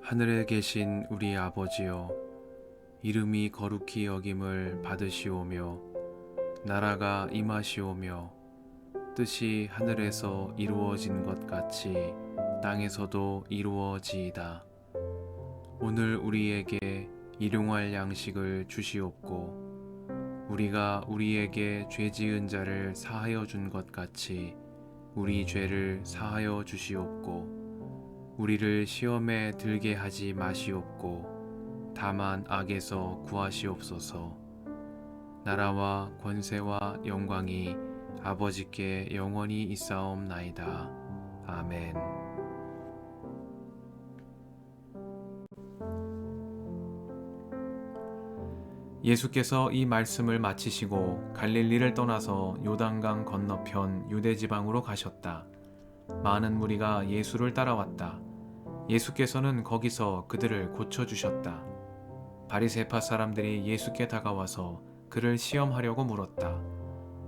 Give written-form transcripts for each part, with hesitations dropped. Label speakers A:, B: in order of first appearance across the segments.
A: 하늘에 계신 우리 아버지여, 이름이 거룩히 여김을 받으시오며 나라가 임하시오며 뜻이 하늘에서 이루어진 것 같이 땅에서도 이루어지이다. 오늘 우리에게 일용할 양식을 주시옵고 우리가 우리에게 죄 지은 자를 사하여 준 것 같이 우리 죄를 사하여 주시옵고 우리를 시험에 들게 하지 마시옵고 다만 악에서 구하시옵소서. 나라와 권세와 영광이 아버지께 영원히 있사옵나이다. 아멘. 예수께서 이 말씀을 마치시고 갈릴리를 떠나서 요단강 건너편 유대 지방으로 가셨다. 많은 무리가 예수를 따라왔다. 예수께서는 거기서 그들을 고쳐주셨다. 바리새파 사람들이 예수께 다가와서 그를 시험하려고 물었다.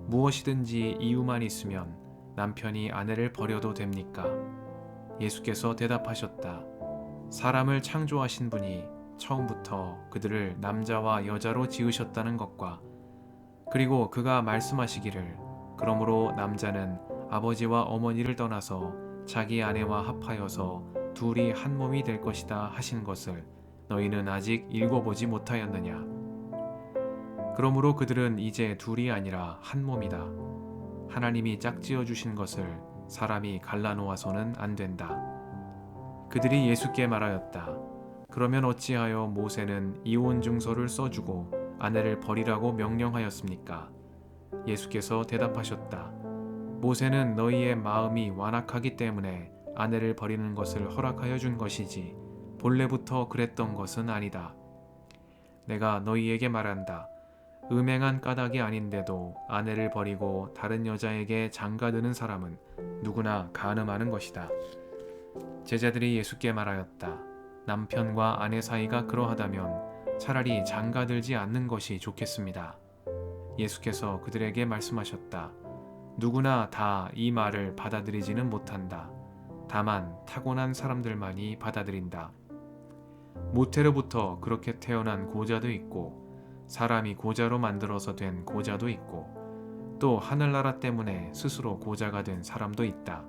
A: 무엇이든지 이유만 있으면 남편이 아내를 버려도 됩니까? 예수께서 대답하셨다. 사람을 창조하신 분이 처음부터 그들을 남자와 여자로 지으셨다는 것과 그리고 그가 말씀하시기를 그러므로 남자는 아버지와 어머니를 떠나서 자기 아내와 합하여서 둘이 한 몸이 될 것이다 하신 것을 너희는 아직 읽어보지 못하였느냐? 그러므로 그들은 이제 둘이 아니라 한 몸이다. 하나님이 짝지어 주신 것을 사람이 갈라놓아서는 안 된다. 그들이 예수께 말하였다. 그러면 어찌하여 모세는 이혼 증서를 써주고 아내를 버리라고 명령하였습니까? 예수께서 대답하셨다. 모세는 너희의 마음이 완악하기 때문에 아내를 버리는 것을 허락하여 준 것이지 본래부터 그랬던 것은 아니다. 내가 너희에게 말한다. 음행한 까닭이 아닌데도 아내를 버리고 다른 여자에게 장가드는 사람은 누구나 간음하는 것이다. 제자들이 예수께 말하였다. 남편과 아내 사이가 그러하다면 차라리 장가들지 않는 것이 좋겠습니다. 예수께서 그들에게 말씀하셨다. 누구나 다 이 말을 받아들이지는 못한다. 다만 타고난 사람들만이 받아들인다. 모태로부터 그렇게 태어난 고자도 있고 사람이 고자로 만들어서 된 고자도 있고 또 하늘나라 때문에 스스로 고자가 된 사람도 있다.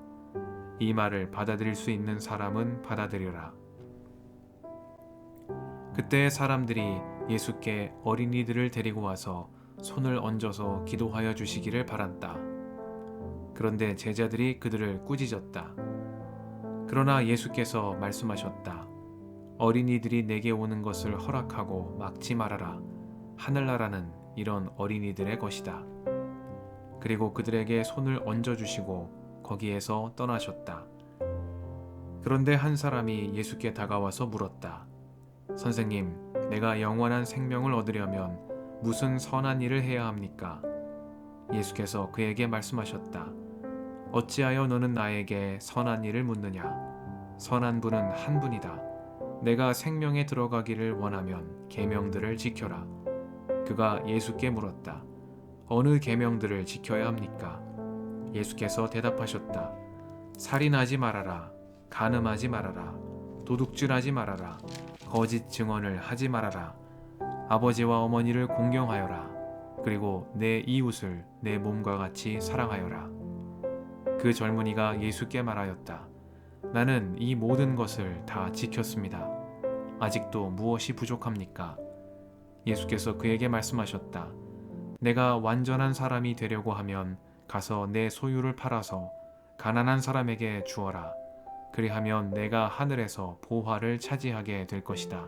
A: 이 말을 받아들일 수 있는 사람은 받아들여라. 그때 사람들이 예수께 어린이들을 데리고 와서 손을 얹어서 기도하여 주시기를 바랐다. 그런데 제자들이 그들을 꾸짖었다. 그러나 예수께서 말씀하셨다. 어린이들이 내게 오는 것을 허락하고 막지 말아라. 하늘나라는 이런 어린이들의 것이다. 그리고 그들에게 손을 얹어주시고 거기에서 떠나셨다. 그런데 한 사람이 예수께 다가와서 물었다. 선생님, 내가 영원한 생명을 얻으려면 무슨 선한 일을 해야 합니까? 예수께서 그에게 말씀하셨다. 어찌하여 너는 나에게 선한 일을 묻느냐? 선한 분은 한 분이다. 내가 생명에 들어가기를 원하면 계명들을 지켜라. 그가 예수께 물었다. 어느 계명들을 지켜야 합니까? 예수께서 대답하셨다. 살인하지 말아라. 간음하지 말아라. 도둑질하지 말아라. 거짓 증언을 하지 말아라. 아버지와 어머니를 공경하여라. 그리고 내 이웃을 내 몸과 같이 사랑하여라. 그 젊은이가 예수께 말하였다. 나는 이 모든 것을 다 지켰습니다. 아직도 무엇이 부족합니까? 예수께서 그에게 말씀하셨다. 내가 완전한 사람이 되려고 하면 가서 내 소유를 팔아서 가난한 사람에게 주어라. 그리하면 내가 하늘에서 보화를 차지하게 될 것이다.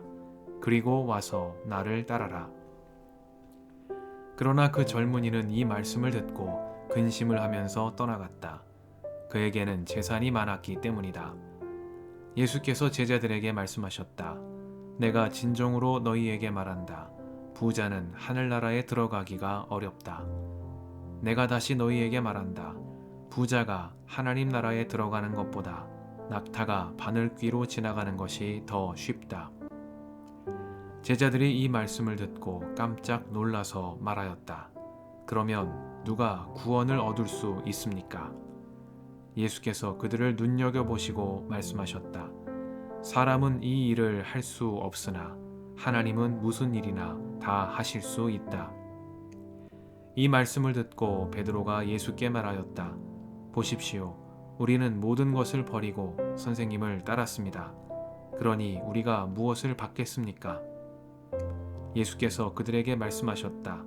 A: 그리고 와서 나를 따라라. 그러나 그 젊은이는 이 말씀을 듣고 근심을 하면서 떠나갔다. 그에게는 재산이 많았기 때문이다. 예수께서 제자들에게 말씀하셨다. 내가 진정으로 너희에게 말한다. 부자는 하늘나라에 들어가기가 어렵다. 내가 다시 너희에게 말한다. 부자가 하나님 나라에 들어가는 것보다 낙타가 바늘귀로 지나가는 것이 더 쉽다. 제자들이 이 말씀을 듣고 깜짝 놀라서 말하였다. 그러면 누가 구원을 얻을 수 있습니까? 예수께서 그들을 눈여겨보시고 말씀하셨다. 사람은 이 일을 할 수 없으나 하나님은 무슨 일이나 다 하실 수 있다. 이 말씀을 듣고 베드로가 예수께 말하였다. 보십시오. 우리는 모든 것을 버리고 선생님을 따랐습니다. 그러니 우리가 무엇을 받겠습니까? 예수께서 그들에게 말씀하셨다.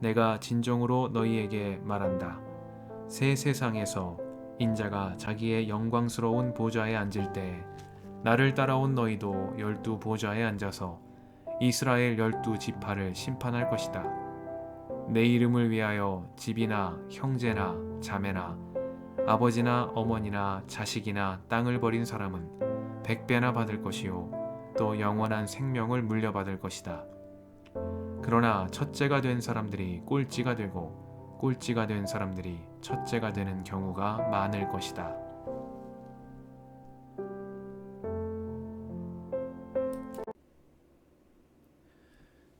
A: 내가 진정으로 너희에게 말한다. 새 세상에서 인자가 자기의 영광스러운 보좌에 앉을 때 나를 따라온 너희도 12 보좌에 앉아서 이스라엘 12 지파를 심판할 것이다. 내 이름을 위하여 집이나 형제나 자매나 아버지나 어머니나 자식이나 땅을 버린 사람은 100배나 받을 것이요 또 영원한 생명을 물려받을 것이다. 그러나 첫째가 된 사람들이 꼴찌가 되고 꼴찌가 된 사람들이 첫째가 되는 경우가 많을 것이다.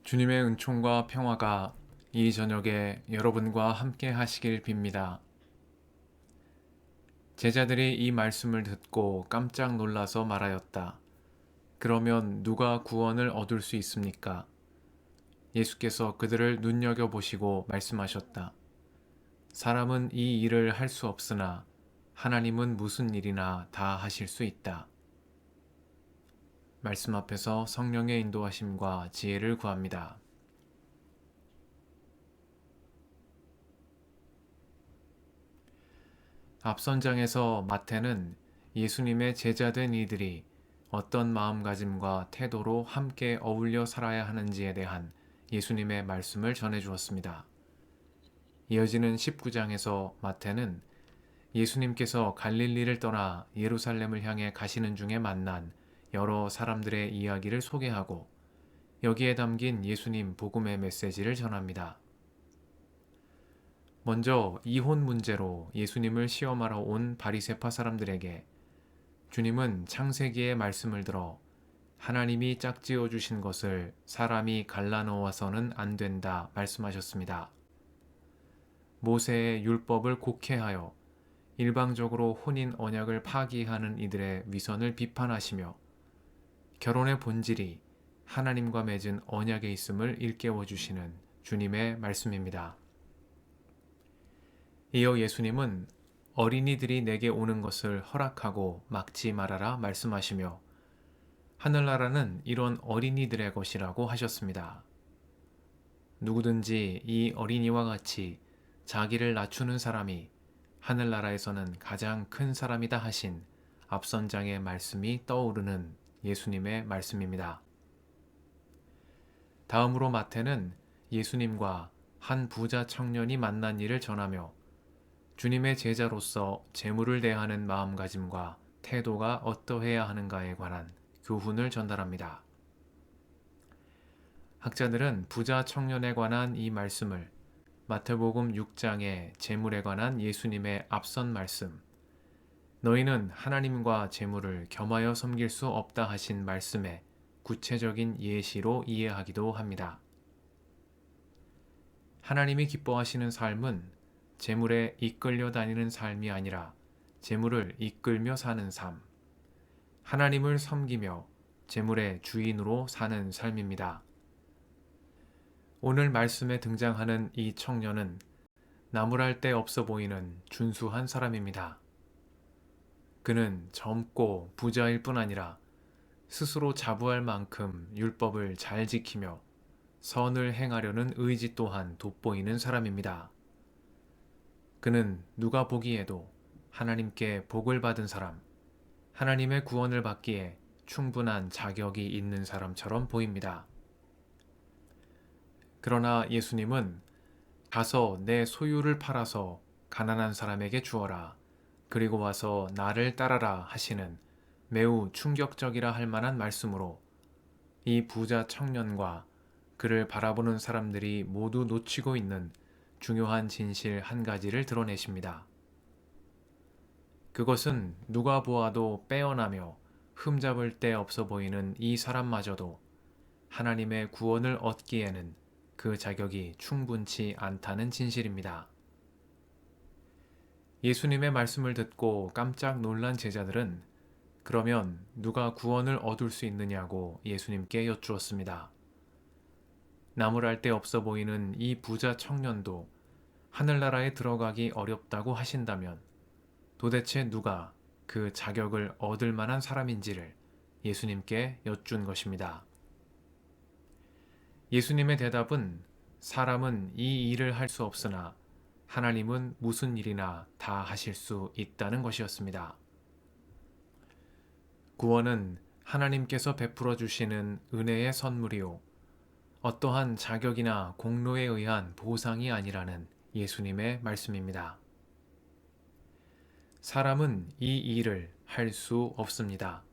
A: 주님의 은총과 평화가 이 저녁에 여러분과 함께 하시길 빕니다. 제자들이 이 말씀을 듣고 깜짝 놀라서 말하였다. 그러면 누가 구원을 얻을 수 있습니까? 예수께서 그들을 눈여겨보시고 말씀하셨다. 사람은 이 일을 할 수 없으나 하나님은 무슨 일이나 다 하실 수 있다. 말씀 앞에서 성령의 인도하심과 지혜를 구합니다. 앞선 장에서 마태는 예수님의 제자된 이들이 어떤 마음가짐과 태도로 함께 어울려 살아야 하는지에 대한 예수님의 말씀을 전해주었습니다. 이어지는 19장에서 마태는 예수님께서 갈릴리를 떠나 예루살렘을 향해 가시는 중에 만난 여러 사람들의 이야기를 소개하고 여기에 담긴 예수님 복음의 메시지를 전합니다. 먼저 이혼 문제로 예수님을 시험하러 온 바리새파 사람들에게 주님은 창세기의 말씀을 들어 하나님이 짝지어 주신 것을 사람이 갈라놓아서는 안 된다 말씀하셨습니다. 모세의 율법을 곡해하여 일방적으로 혼인 언약을 파기하는 이들의 위선을 비판하시며 결혼의 본질이 하나님과 맺은 언약에 있음을 일깨워 주시는 주님의 말씀입니다. 이어 예수님은 어린이들이 내게 오는 것을 허락하고 막지 말아라 말씀하시며 하늘나라는 이런 어린이들의 것이라고 하셨습니다. 누구든지 이 어린이와 같이 자기를 낮추는 사람이 하늘나라에서는 가장 큰 사람이다 하신 앞선 장의 말씀이 떠오르는 예수님의 말씀입니다. 다음으로 마태는 예수님과 한 부자 청년이 만난 일을 전하며 주님의 제자로서 재물을 대하는 마음가짐과 태도가 어떠해야 하는가에 관한 교훈을 전달합니다. 학자들은 부자 청년에 관한 이 말씀을 마태복음 6장의 재물에 관한 예수님의 앞선 말씀, 너희는 하나님과 재물을 겸하여 섬길 수 없다 하신 말씀의 구체적인 예시로 이해하기도 합니다. 하나님이 기뻐하시는 삶은 재물에 이끌려 다니는 삶이 아니라 재물을 이끌며 사는 삶, 하나님을 섬기며 재물의 주인으로 사는 삶입니다. 오늘 말씀에 등장하는 이 청년은 나무랄 데 없어 보이는 준수한 사람입니다. 그는 젊고 부자일 뿐 아니라 스스로 자부할 만큼 율법을 잘 지키며 선을 행하려는 의지 또한 돋보이는 사람입니다. 그는 누가 보기에도 하나님께 복을 받은 사람, 하나님의 구원을 받기에 충분한 자격이 있는 사람처럼 보입니다. 그러나 예수님은 가서 내 소유를 팔아서 가난한 사람에게 주어라. 그리고 와서 나를 따라라 하시는 매우 충격적이라 할 만한 말씀으로 이 부자 청년과 그를 바라보는 사람들이 모두 놓치고 있는 중요한 진실 한 가지를 드러내십니다. 그것은 누가 보아도 빼어나며 흠잡을 데 없어 보이는 이 사람마저도 하나님의 구원을 얻기에는 그 자격이 충분치 않다는 진실입니다. 예수님의 말씀을 듣고 깜짝 놀란 제자들은 그러면 누가 구원을 얻을 수 있느냐고 예수님께 여쭈었습니다. 나무랄 데 없어 보이는 이 부자 청년도 하늘나라에 들어가기 어렵다고 하신다면 도대체 누가 그 자격을 얻을 만한 사람인지를 예수님께 여쭌 것입니다. 예수님의 대답은 사람은 이 일을 할 수 없으나 하나님은 무슨 일이나 다 하실 수 있다는 것이었습니다. 구원은 하나님께서 베풀어 주시는 은혜의 선물이요. 어떠한 자격이나 공로에 의한 보상이 아니라는 예수님의 말씀입니다. 사람은 이 일을 할 수 없습니다.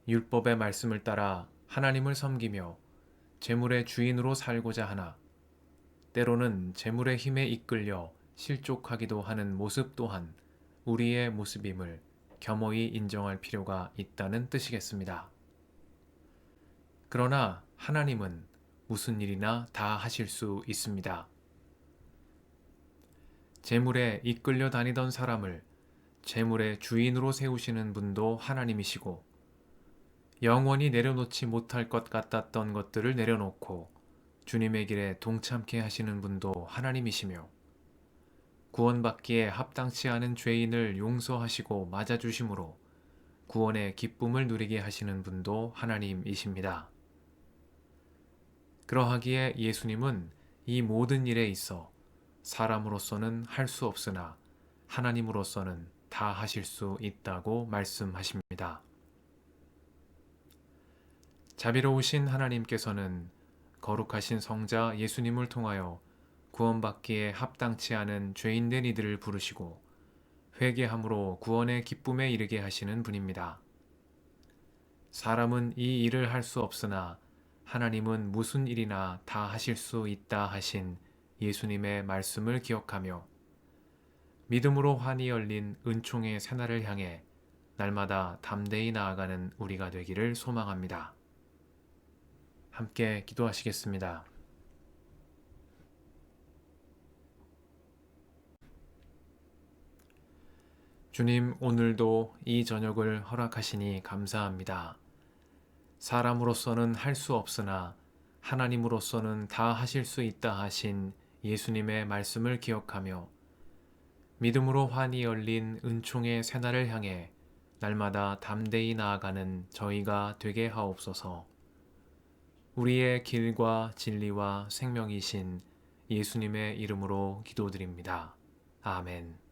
A: 율법의 말씀을 따라 하나님을 섬기며 재물의 주인으로 살고자 하나 때로는 재물의 힘에 이끌려 실족하기도 하는 모습 또한 우리의 모습임을 겸허히 인정할 필요가 있다는 뜻이겠습니다. 그러나 하나님은 무슨 일이나 다 하실 수 있습니다. 재물에 이끌려 다니던 사람을 재물의 주인으로 세우시는 분도 하나님이시고 영원히 내려놓지 못할 것 같았던 것들을 내려놓고 주님의 길에 동참케 하시는 분도 하나님이시며 구원받기에 합당치 않은 죄인을 용서하시고 맞아주심으로 구원의 기쁨을 누리게 하시는 분도 하나님이십니다. 그러하기에 예수님은 이 모든 일에 있어 사람으로서는 할 수 없으나 하나님으로서는 다 하실 수 있다고 말씀하십니다. 자비로우신 하나님께서는 거룩하신 성자 예수님을 통하여 구원받기에 합당치 않은 죄인된 이들을 부르시고 회개함으로 구원의 기쁨에 이르게 하시는 분입니다. 사람은 이 일을 할 수 없으나 하나님은 무슨 일이나 다 하실 수 있다 하신 예수님의 말씀을 기억하며 믿음으로 환히 열린 은총의 새날을 향해 날마다 담대히 나아가는 우리가 되기를 소망합니다. 함께 기도하시겠습니다. 주님, 오늘도 이 저녁을 허락하시니 감사합니다. 사람으로서는 할 수 없으나 하나님으로서는 다 하실 수 있다 하신 예수님의 말씀을 기억하며 믿음으로 환히 열린 은총의 새날을 향해 날마다 담대히 나아가는 저희가 되게 하옵소서. 우리의 길과 진리와 생명이신 예수님의 이름으로 기도드립니다. 아멘.